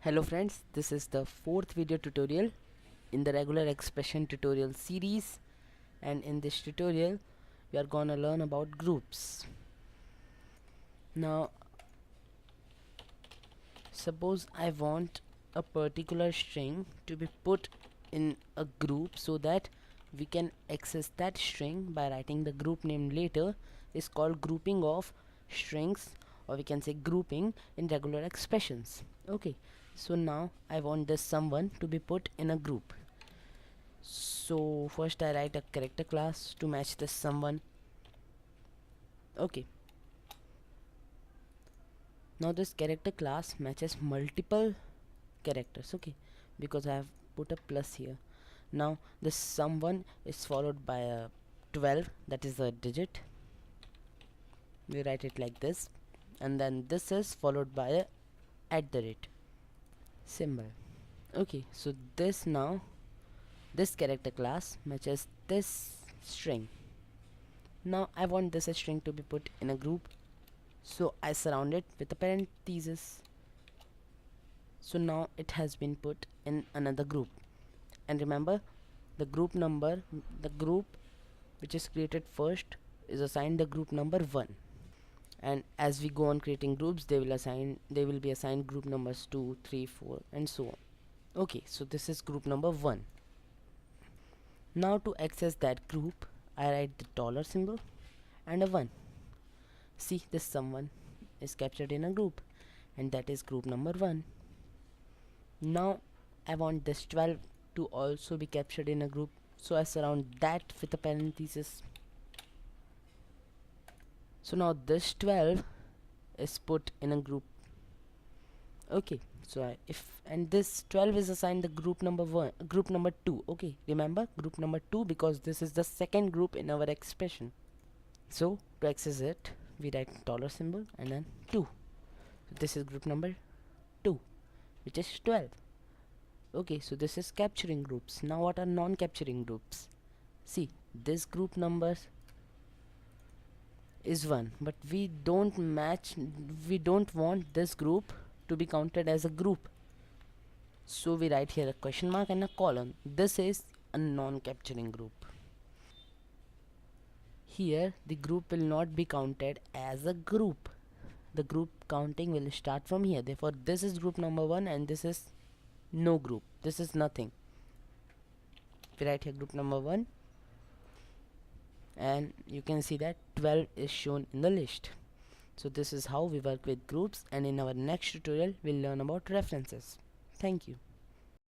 Hello friends, this is the fourth video tutorial in the regular expression tutorial series, and in this tutorial we are gonna learn about groups. Now suppose I want a particular string to be put in a group so that we can access that string by writing the group name later. Is called grouping of strings, or we can say grouping in regular expressions. Okay, so now I want this someone to be put in a group. So first I write a character class to match this someone. Okay, now this character class matches multiple characters. Okay, because I have put a plus here. Now this someone is followed by a 12, that is a digit. We write it like this, and then this is followed by a @ symbol. Okay, so this character class matches this string. Now I want this string to be put in a group, so I surround it with a parenthesis. So now it has been put in another group, and remember the group which is created first is assigned the group number 1, and as we go on creating groups they will be assigned group numbers 2, 3, 4 and so on. Okay, so this is group number 1. Now to access that group I write the dollar symbol and a 1. See, this someone is captured in a group, and that is group number 1. Now I want this 12 to also be captured in a group, so I surround that with a parenthesis. So now this 12 is put in a group. Okay, so this 12 is assigned the group number 2. Okay, remember group number 2 because this is the second group in our expression. So to access it we write dollar symbol and then 2. So this is group number 2, which is 12. Okay, so this is capturing groups. Now what are non-capturing groups? See, this group numbers is 1, but we don't want this group to be counted as a group, so we write here a question mark and a colon. This is a non-capturing group. Here the group will not be counted as a group. The group counting will start from here. Therefore this is group number 1 and this is no group. This is nothing. We write here group number 1, and you can see that 12 is shown in the list. So this is how we work with groups, and in our next tutorial we'll learn about references. Thank you.